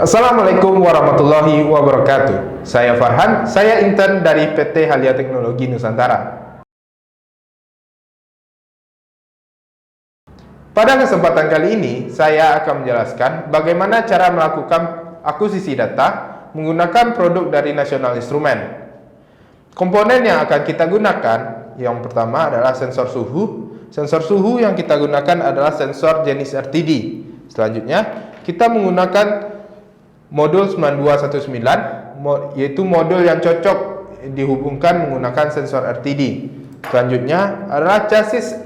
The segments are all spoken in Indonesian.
Assalamualaikum warahmatullahi wabarakatuh. Saya Farhan, saya intern dari PT Halia Teknologi Nusantara. Pada kesempatan kali ini, saya akan menjelaskan bagaimana cara melakukan akuisisi data menggunakan produk dari National Instrument. Komponen yang akan kita gunakan, yang pertama adalah sensor suhu. Sensor suhu yang kita gunakan adalah sensor jenis RTD. Selanjutnya, kita menggunakan modul 9219, yaitu modul yang cocok dihubungkan menggunakan sensor RTD. Selanjutnya adalah chassis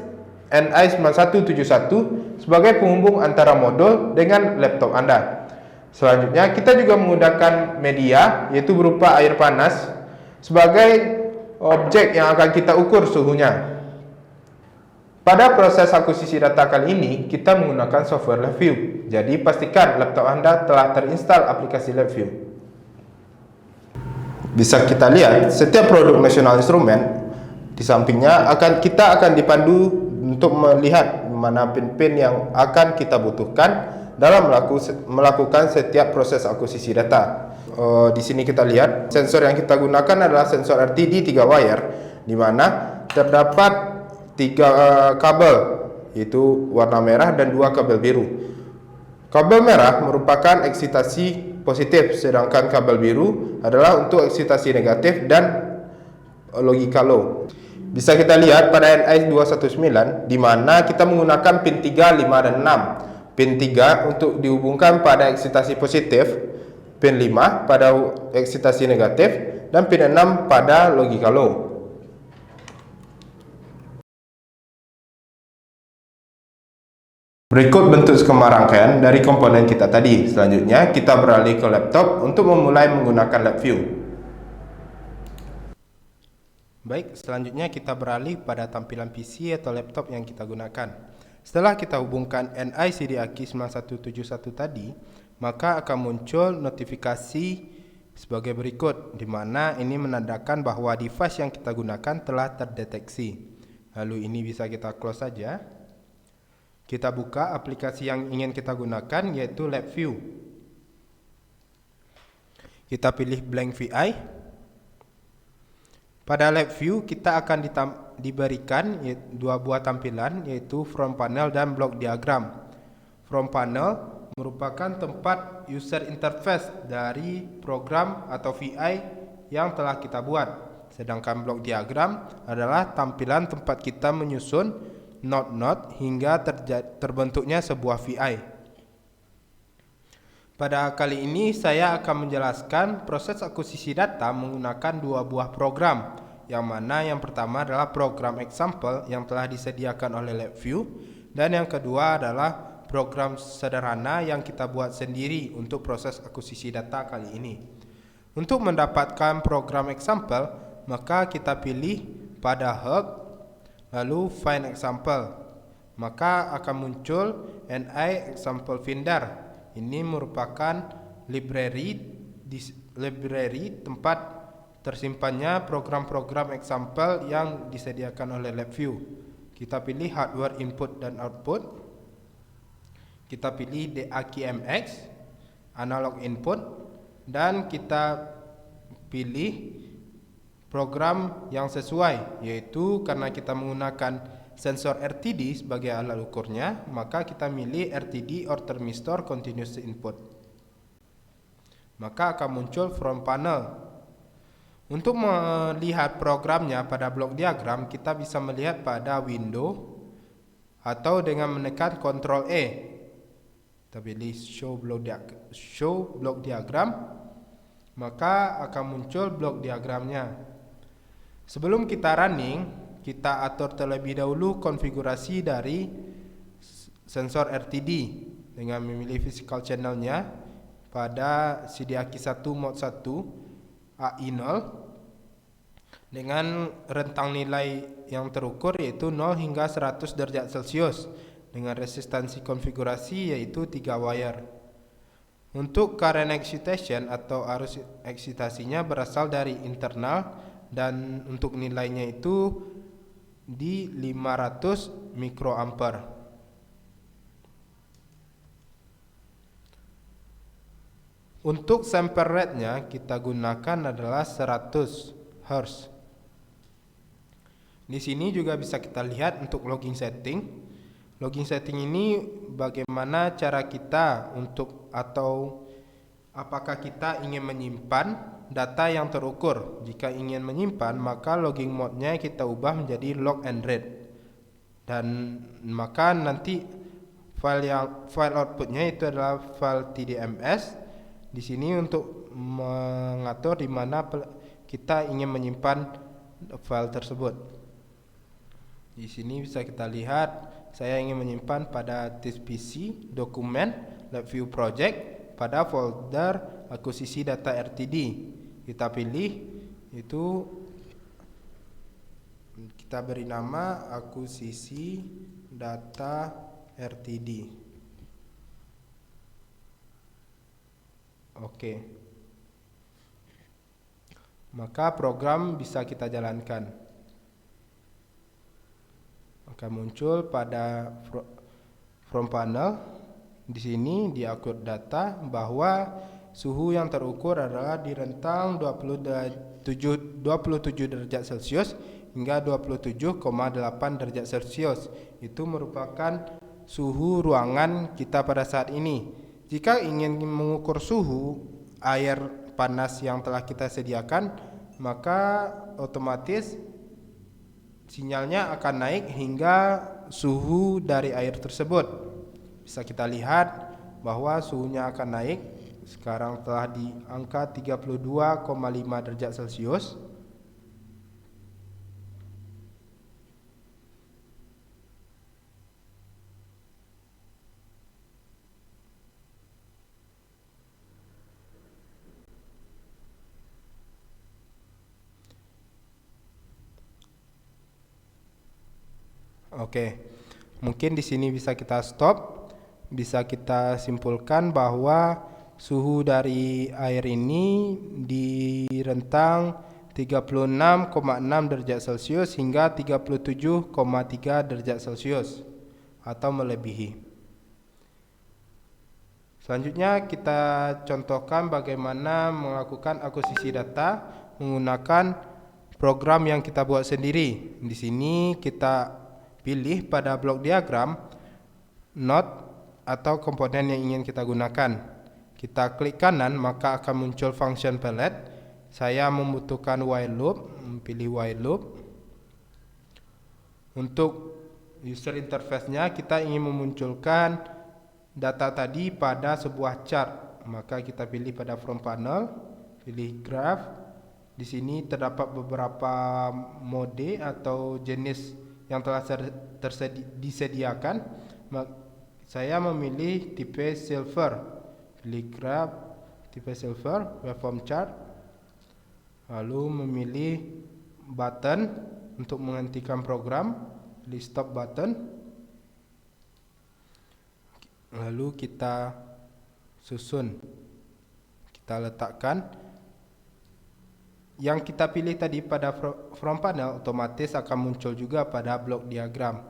NI9171 sebagai penghubung antara modul dengan laptop Anda. Selanjutnya kita juga menggunakan media, yaitu berupa air panas sebagai objek yang akan kita ukur suhunya. Pada proses akuisisi data kali ini, kita menggunakan software LabVIEW. Jadi, pastikan laptop Anda telah terinstall aplikasi LabVIEW. Bisa kita lihat, setiap produk National Instrument, di sampingnya kita akan dipandu untuk melihat mana pin-pin yang akan kita butuhkan dalam melakukan setiap proses akuisisi data. Di sini kita lihat, sensor yang kita gunakan adalah sensor RTD 3 wire, di mana terdapat 3 kabel, yaitu warna merah dan 2 kabel biru. Kabel merah merupakan eksitasi positif, sedangkan kabel biru adalah untuk eksitasi negatif dan logika low. Bisa kita lihat pada NI219, di mana kita menggunakan pin 3, 5, dan 6. Pin 3 untuk dihubungkan pada eksitasi positif, pin 5 pada eksitasi negatif, dan pin 6 pada logika low. Berikut bentuk skema rangkaian dari komponen kita tadi. Selanjutnya, kita beralih ke laptop untuk memulai menggunakan LabVIEW. Baik, selanjutnya kita beralih pada tampilan PC atau laptop yang kita gunakan. Setelah kita hubungkan NI CDAC 9171 tadi, maka akan muncul notifikasi sebagai berikut, di mana ini menandakan bahwa device yang kita gunakan telah terdeteksi. Lalu ini bisa kita close saja. Kita buka aplikasi yang ingin kita gunakan, yaitu LabVIEW. Kita pilih blank VI. Pada LabVIEW kita akan diberikan 2 buah tampilan, yaitu From Panel dan Block Diagram. From Panel merupakan tempat user interface dari program atau VI yang telah kita buat. Sedangkan Block Diagram adalah tampilan tempat kita menyusun node-node hingga terbentuknya sebuah VI. Pada kali ini saya akan menjelaskan proses akuisisi data menggunakan 2 buah program, yang mana yang pertama adalah program example yang telah disediakan oleh LabVIEW, dan yang kedua adalah program sederhana yang kita buat sendiri untuk proses akuisisi data kali ini. Untuk mendapatkan program example, maka kita pilih pada help, lalu find example, maka akan muncul NI example finder. Ini merupakan library tempat tersimpannya program-program example yang disediakan oleh LabVIEW. Kita pilih hardware input dan output. Kita pilih DAQMX, analog input, dan kita pilih program yang sesuai, yaitu karena kita menggunakan sensor RTD sebagai alat ukurnya, maka kita milih RTD or thermistor continuous input. Maka akan muncul from panel. Untuk melihat programnya pada blok diagram, kita bisa melihat pada window atau dengan menekan Ctrl E. Kita pilih show block diagram, maka akan muncul blok diagramnya. Sebelum kita running, kita atur terlebih dahulu konfigurasi dari sensor RTD dengan memilih physical channelnya pada CDAC 1 mod 1 AI0 dengan rentang nilai yang terukur yaitu 0 hingga 100 derajat Celcius dengan resistansi konfigurasi yaitu 3 wire. Untuk current excitation atau arus eksitasinya berasal dari internal, dan untuk nilainya itu di 500 mikroampere. Untuk sample rate-nya kita gunakan adalah 100 Hz. Di sini juga bisa kita lihat untuk logging setting. Logging setting ini bagaimana cara kita untuk atau apakah kita ingin menyimpan data yang terukur. Jika ingin menyimpan, maka logging mode-nya kita ubah menjadi log and read. Dan maka nanti file output-nya itu adalah file TDMS. Di sini untuk mengatur di mana kita ingin menyimpan file tersebut. Di sini bisa kita lihat saya ingin menyimpan pada disk PC, dokumen, lab view project pada folder akuisisi data RTD. Kita pilih itu, kita beri nama akuisisi data RTD. Oke. Maka program bisa kita jalankan. Akan muncul pada from panel. Di sini di akun data bahwa suhu yang terukur adalah di rentang 27 derajat Celcius hingga 27,8 derajat Celcius. Itu merupakan suhu ruangan kita pada saat ini. Jika ingin mengukur suhu air panas yang telah kita sediakan, maka otomatis sinyalnya akan naik hingga suhu dari air tersebut. Bisa kita lihat bahwa suhunya akan naik. Sekarang telah di angka 32,5 derajat Celcius. Oke, mungkin di sini bisa kita stop. Bisa kita simpulkan bahwa suhu dari air ini di rentang 36,6 derajat Celcius hingga 37,3 derajat Celcius atau melebihi. Selanjutnya kita contohkan bagaimana melakukan akuisisi data menggunakan program yang kita buat sendiri. Di sini kita pilih pada blok diagram node atau komponen yang ingin kita gunakan. Kita klik kanan maka akan muncul function palette. Saya membutuhkan while loop, pilih while loop. Untuk user interface-nya kita ingin memunculkan data tadi pada sebuah chart. Maka kita pilih pada from panel, pilih graph. Di sini terdapat beberapa mode atau jenis yang telah disediakan. Saya memilih tipe silver, pilih graph tipe silver, waveform chart, lalu memilih button untuk menghentikan program, pilih stop button, lalu kita susun, kita letakkan. Yang kita pilih tadi pada from panel otomatis akan muncul juga pada blok diagram.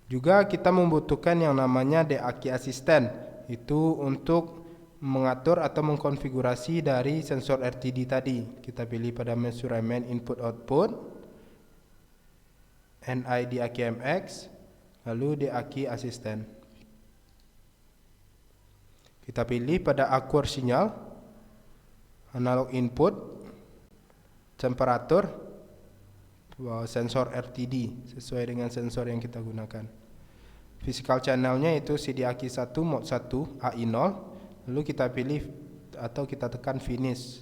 Juga kita membutuhkan yang namanya DAQ Assistant. Itu untuk mengatur atau mengkonfigurasi dari sensor RTD tadi. Kita pilih pada measurement input output, NI DAQ-MX, lalu DAQ Assistant. Kita pilih pada akur sinyal, analog input, temperatur, sensor RTD sesuai dengan sensor yang kita gunakan. Physical channelnya itu CDAQ1 mode 1 AI0. Lalu kita pilih atau kita tekan finish.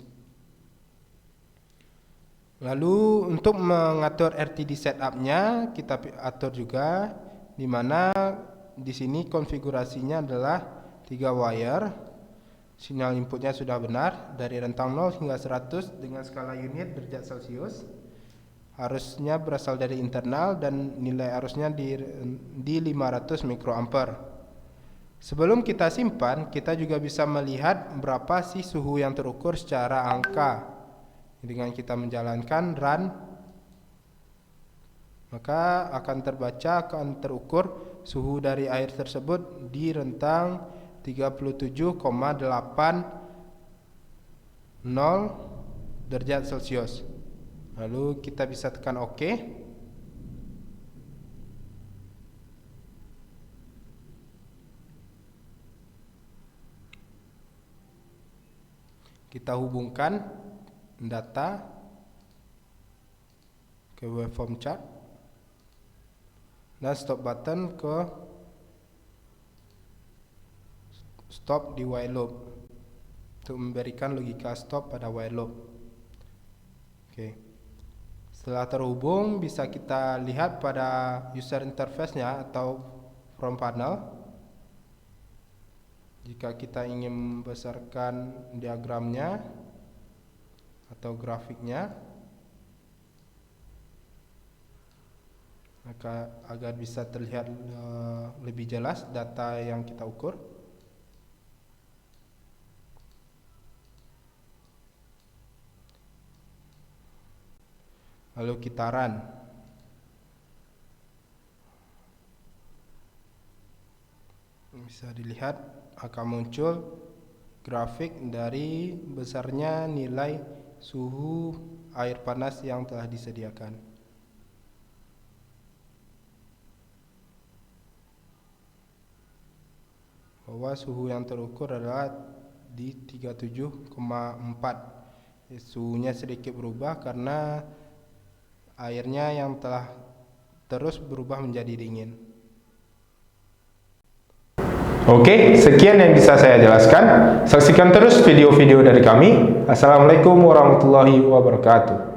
Lalu untuk mengatur RTD setupnya kita atur juga, di mana di sini konfigurasinya adalah 3 wire. Sinyal inputnya sudah benar dari rentang 0 hingga 100 dengan skala unit derajat Celcius. Arusnya berasal dari internal dan nilai arusnya di 500 mikroampere. Sebelum kita simpan, kita juga bisa melihat berapa sih suhu yang terukur secara angka. Dengan kita menjalankan run, maka akan terbaca, akan terukur suhu dari air tersebut di rentang 37,80 derajat Celcius. Lalu kita bisa tekan OK. Kita hubungkan data ke waveform chart dan stop button ke stop di while loop untuk memberikan logika stop pada while loop. Oke. Setelah terhubung, bisa kita lihat pada user interface-nya atau front panel. Jika kita ingin membesarkan diagramnya atau grafiknya, maka agar bisa terlihat lebih jelas data yang kita ukur. Lalu kita run. Bisa dilihat akan muncul grafik dari besarnya nilai suhu air panas yang telah disediakan. Bahwa suhu yang terukur adalah di 37,4. Suhunya sedikit berubah karena airnya yang telah terus berubah menjadi dingin. Oke, sekian yang bisa saya jelaskan. Saksikan terus video-video dari kami. Assalamualaikum warahmatullahi wabarakatuh.